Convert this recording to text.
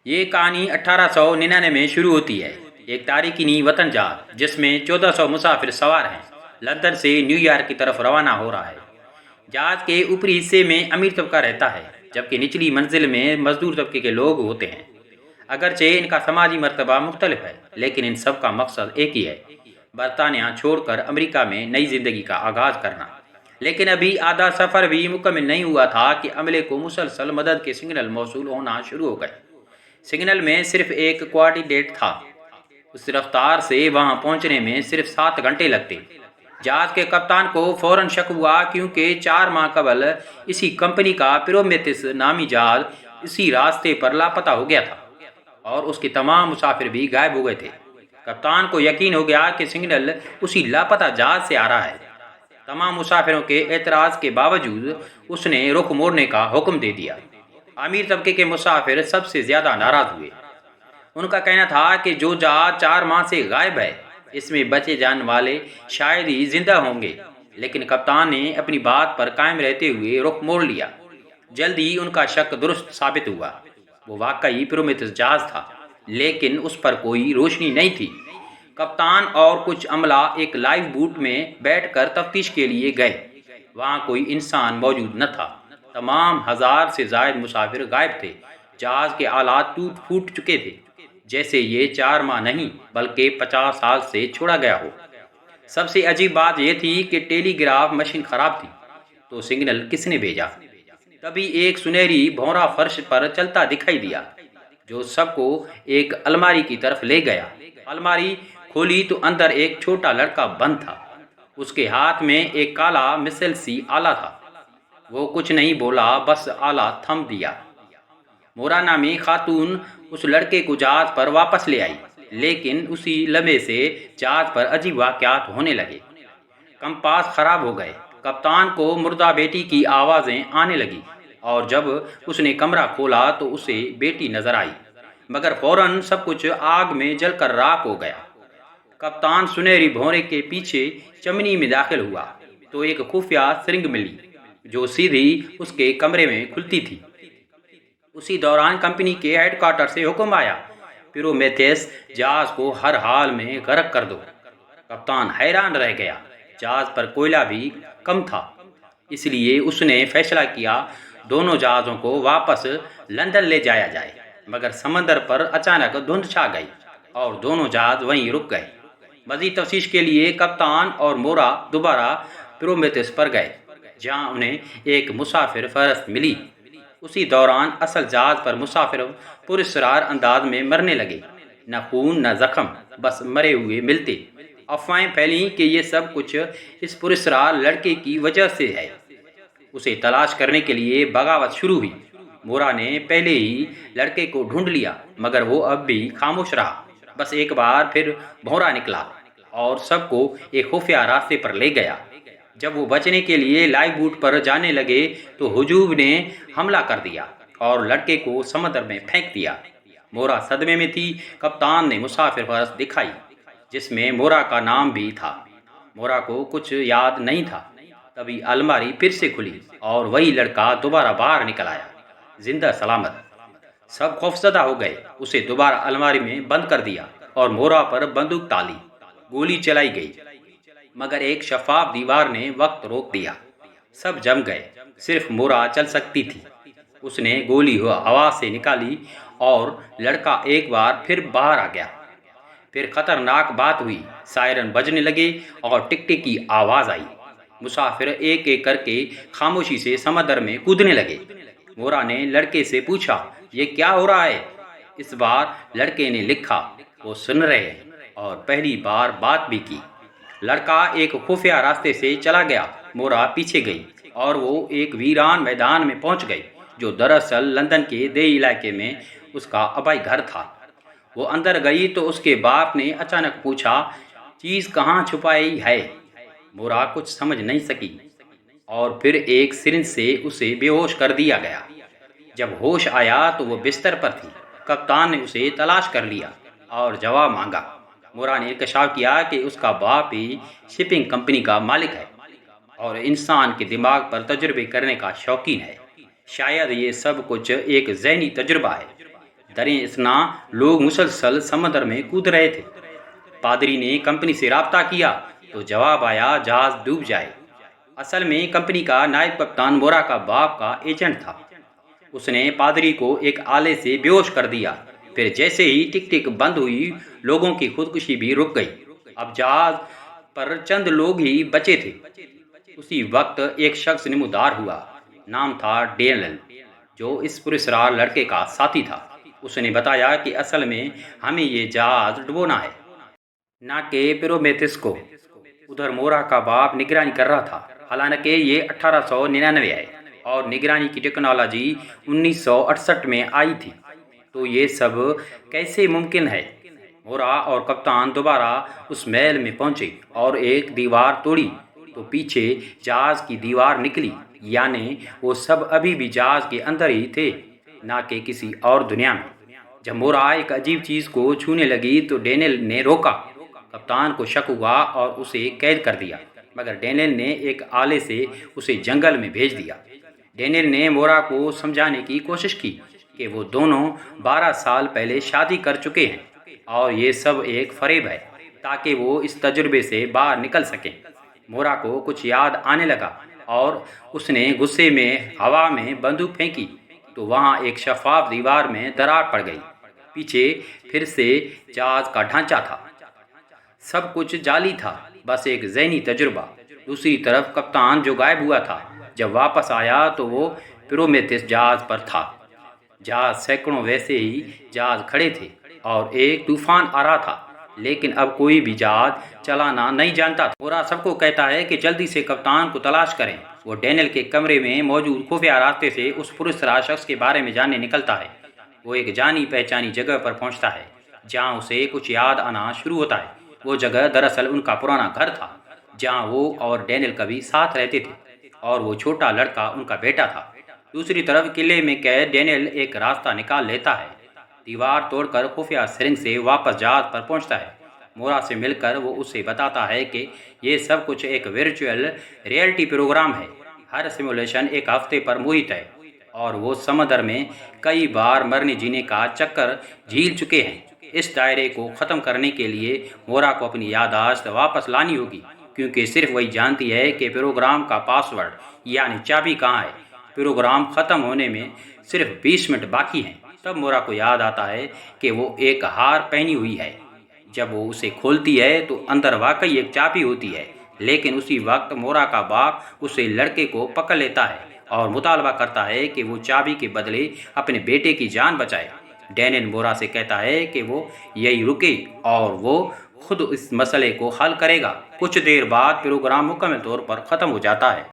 ये कहानी 1899 में शुरू होती है। एक तारिकिनी वतन जहाज जिसमें 1400 मुसाफिर सवार हैं लंदन से न्यूयॉर्क की तरफ रवाना हो रहा है। जहाज के ऊपरी हिस्से में अमीर तबका रहता है जबकि निचली मंजिल में मजदूर तबके के लोग होते हैं। अगरचे इनका समाजी मर्तबा मुख्तलिफ है लेकिन इन सब का मकसद एक ही है, बरतानिया छोड़कर अमेरिका में नई जिंदगी का आगाज करना। लेकिन अभी आधा सफ़र भी मुकम्मल नहीं हुआ था कि अमले को मुसलसल मदद के सिग्नल मौसूल होना शुरू हो गए। सिग्नल में सिर्फ एक कोऑर्डिनेट था। उस रफ्तार से वहां पहुंचने में सिर्फ 7 घंटे लगते। जहाज के कप्तान को फौरन शक हुआ क्योंकि 4 माह कबल इसी कंपनी का प्रोमेथिस नामी जहाज इसी रास्ते पर लापता हो गया था और उसके तमाम मुसाफिर भी गायब हो गए थे। कप्तान को यकीन हो गया कि सिग्नल उसी लापता जहाज से आ रहा है। तमाम मुसाफिरों के एतराज़ के बावजूद उसने रुख मोड़ने का हुक्म दे दिया। अमीर तबके के मुसाफिर सबसे ज़्यादा नाराज़ हुए। उनका कहना था कि जो जहाज 4 माह से गायब है इसमें बचे जाने वाले शायद ही जिंदा होंगे। लेकिन कप्तान ने अपनी बात पर कायम रहते हुए रुख मोड़ लिया। जल्द ही उनका शक दुरुस्त साबित हुआ। वो वाकई प्रोमेथियस जहाज था लेकिन उस पर कोई रोशनी नहीं थी। कप्तान और कुछ अमला एक लाइफ बोट में बैठकर तफ्तीश के लिए गए। वहाँ कोई इंसान मौजूद न था। तमाम 1000 से ज़ायद मुसाफिर गायब थे। जहाज के आलात टूट फूट चुके थे, जैसे ये 4 माह नहीं बल्कि 50 साल से छोड़ा गया हो। सबसे अजीब बात यह थी कि टेलीग्राफ मशीन खराब थी, तो सिग्नल किसने भेजा? तभी एक सुनहरी भौरा फर्श पर चलता दिखाई दिया जो सबको एक अलमारी की तरफ ले गया। अलमारी खोली तो अंदर एक छोटा लड़का बंद था। उसके हाथ में एक काला मिसल सी आला था। वो कुछ नहीं बोला, बस आला थम दिया। मोरा नामी खातून उस लड़के को जहाज पर वापस ले आई, लेकिन उसी लम्हे से जहाज पर अजीब वाक़यात होने लगे। कंपास खराब हो गए। कप्तान को मुर्दा बेटी की आवाज़ें आने लगी और जब उसने कमरा खोला तो उसे बेटी नजर आई, मगर फौरन सब कुछ आग में जलकर राख हो गया। कप्तान सुनहरी भौरे के पीछे चमनी में दाखिल हुआ तो एक खुफिया सिरिंग मिली जो सीधी उसके कमरे में खुलती थी। उसी दौरान कंपनी के हेडक्वार्टर से हुक्म आया, प्रोमेथियस जहाज को हर हाल में गर्क कर दो। कप्तान हैरान रह गया। जहाज पर कोयला भी कम था, इसलिए उसने फैसला किया दोनों जहाज़ों को वापस लंदन ले जाया जाए। मगर समंदर पर अचानक धुंध छा गई और दोनों जहाज वहीं रुक गए। मज़ीद तफ्तीश के लिए कप्तान और मोरा दोबारा प्रोमेथियस पर गए, जहां उन्हें एक मुसाफिर फहरिस्त मिली। उसी दौरान असल जहाज पर मुसाफिर पुरस्कार अंदाज में मरने लगे। न खून न जख्म, बस मरे हुए मिलते। अफवाहें फैली कि ये सब कुछ इस पुरस्कार लड़के की वजह से है। उसे तलाश करने के लिए बगावत शुरू हुई। मोरा ने पहले ही लड़के को ढूंढ लिया, मगर वो अब भी खामोश रहा। बस एक बार फिर भौरा निकला और सबको एक खुफिया रास्ते पर ले गया। जब वो बचने के लिए लाइफ बोट पर जाने लगे तो हुजूम ने हमला कर दिया और लड़के को समुद्र में फेंक दिया। मोरा सदमे में थी। कप्तान ने मुसाफिर फहरिस्त दिखाई जिसमें मोरा का नाम भी था। मोरा को कुछ याद नहीं था। तभी अलमारी फिर से खुली और वही लड़का दोबारा बाहर निकल आया, जिंदा सलामत। सब खौफजदा हो गए। उसे दोबारा अलमारी में बंद कर दिया और मोरा पर बंदूक ताली। गोली चलाई गई, मगर एक शफाफ दीवार ने वक्त रोक दिया। सब जम गए, सिर्फ मोरा चल सकती थी। उसने गोली हवा से निकाली और लड़का एक बार फिर बाहर आ गया। फिर खतरनाक बात हुई। सायरन बजने लगे और टिक टिक की आवाज़ आई। मुसाफिर एक एक करके खामोशी से समंदर में कूदने लगे। मोरा ने लड़के से पूछा, ये क्या हो रहा है? इस बार लड़के ने लिखा, वो सुन रहे हैं और पहली बार बात भी की। लड़का एक खुफिया रास्ते से चला गया। मोरा पीछे गई और वो एक वीरान मैदान में पहुंच गई जो दरअसल लंदन के देही इलाके में उसका आबाई घर था। वो अंदर गई तो उसके बाप ने अचानक पूछा, चीज़ कहाँ छुपाई है? मोरा कुछ समझ नहीं सकी और फिर एक सिरिंज से उसे बेहोश कर दिया गया। जब होश आया तो वो बिस्तर पर थी। कप्तान ने उसे तलाश कर लिया और जवाब मांगा। मोरा ने इंकशाफ किया कि उसका बाप ही शिपिंग कंपनी का मालिक है और इंसान के दिमाग पर तजुर्बे करने का शौकीन है। शायद ये सब कुछ एक ज़हनी तजुर्बा है। دریں اثنا لوگ مسلسل سمندر میں کود رہے تھے۔ پادری نے کمپنی سے رابطہ کیا تو جواب آیا جہاز ڈوب جائے۔ اصل میں کمپنی کا نائب کپتان مورا کا باپ کا ایجنٹ تھا۔ اس نے پادری کو ایک آلے سے بے ہوش کر دیا۔ پھر جیسے ہی ٹک ٹک بند ہوئی لوگوں کی خودکشی بھی رک گئی۔ اب جہاز پر چند لوگ ہی بچے تھے۔ اسی وقت ایک شخص نمودار ہوا، نام تھا ڈینیل، جو اس پراسرار لڑکے کا ساتھی تھا۔ اس نے بتایا کہ اصل میں ہمیں یہ جہاز ڈبونا ہے، نہ کہ پیرومیتھس کو۔ ادھر مورا کا باپ نگرانی کر رہا تھا، حالانکہ یہ 1899 ہے اور نگرانی کی ٹیکنالوجی 1968 میں آئی تھی، تو یہ سب کیسے ممکن ہے؟ مورا اور کپتان دوبارہ اس محل میں پہنچے اور ایک دیوار توڑی تو پیچھے جہاز کی دیوار نکلی، یعنی وہ سب ابھی بھی جہاز کے اندر ہی تھے، نہ کہ کسی اور دنیا میں۔ جب مورا ایک عجیب چیز کو چھونے لگی تو ڈینیل نے روکا۔ کپتان کو شک ہوا اور اسے قید کر دیا، مگر ڈینیل نے ایک آلے سے اسے جنگل میں بھیج دیا۔ ڈینیل نے مورا کو سمجھانے کی کوشش کی کہ وہ دونوں 12 سال پہلے شادی کر چکے ہیں اور یہ سب ایک فریب ہے تاکہ وہ اس تجربے سے باہر نکل سکیں۔ مورا کو کچھ یاد آنے لگا اور اس نے غصے میں ہوا میں بندوق پھینکی تو وہاں ایک شفاف دیوار میں دراڑ پڑ گئی۔ پیچھے پھر سے جہاز کا ڈھانچہ تھا، سب کچھ جعلی تھا، بس ایک ذہنی تجربہ۔ دوسری طرف کپتان جو غائب ہوا تھا، جب واپس آیا تو وہ پیرومیتھس جہاز پر تھا۔ جہاز سینکڑوں ویسے ہی جہاز کھڑے تھے اور ایک طوفان آ رہا تھا، لیکن اب کوئی بھی جہاز چلانا نہیں جانتا تھا۔ مورا سب کو کہتا ہے کہ جلدی سے کپتان کو تلاش کریں۔ وہ ڈینیل کے کمرے میں موجود خفیہ راستے سے اس پراسرار شخص کے بارے میں جاننے نکلتا ہے۔ وہ ایک جانی پہچانی جگہ پر پہنچتا ہے جہاں اسے کچھ یاد آنا شروع ہوتا ہے۔ وہ جگہ دراصل ان کا پرانا گھر تھا جہاں وہ اور ڈینیل کبھی ساتھ رہتے تھے، اور وہ چھوٹا لڑکا ان کا بیٹا تھا۔ دوسری طرف قلعے میں قید ڈینیل ایک راستہ نکال لیتا ہے، دیوار توڑ کر خفیہ سرنگ سے واپس جہاز پر پہنچتا ہے۔ مورا سے مل کر وہ اسے بتاتا ہے کہ یہ سب کچھ ایک ورچوئل ریئلٹی پروگرام ہے۔ ہر سیمولیشن ایک ہفتے پر محیط ہے اور وہ سمندر میں کئی بار مرنے جینے کا چکر جھیل چکے ہیں۔ اس دائرے کو ختم کرنے کے لیے مورا کو اپنی یادداشت واپس لانی ہوگی، کیونکہ صرف وہی جانتی ہے کہ پروگرام کا پاس ورڈ یعنی چابی کہاں ہے۔ پروگرام ختم ہونے میں صرف 20 منٹ باقی ہیں۔ تب مورا کو یاد آتا ہے کہ وہ ایک ہار پہنی ہوئی ہے۔ جب وہ اسے کھولتی ہے تو اندر واقعی ایک چابی ہوتی ہے، لیکن اسی وقت مورا کا باپ اسے لڑکے کو پکڑ لیتا ہے اور مطالبہ کرتا ہے کہ وہ چابی کے بدلے اپنے بیٹے کی جان بچائے۔ ڈینیل مورا سے کہتا ہے کہ وہ یہی رکے اور وہ خود اس مسئلے کو حل کرے گا۔ کچھ دیر بعد پروگرام مکمل طور پر ختم ہو جاتا ہے۔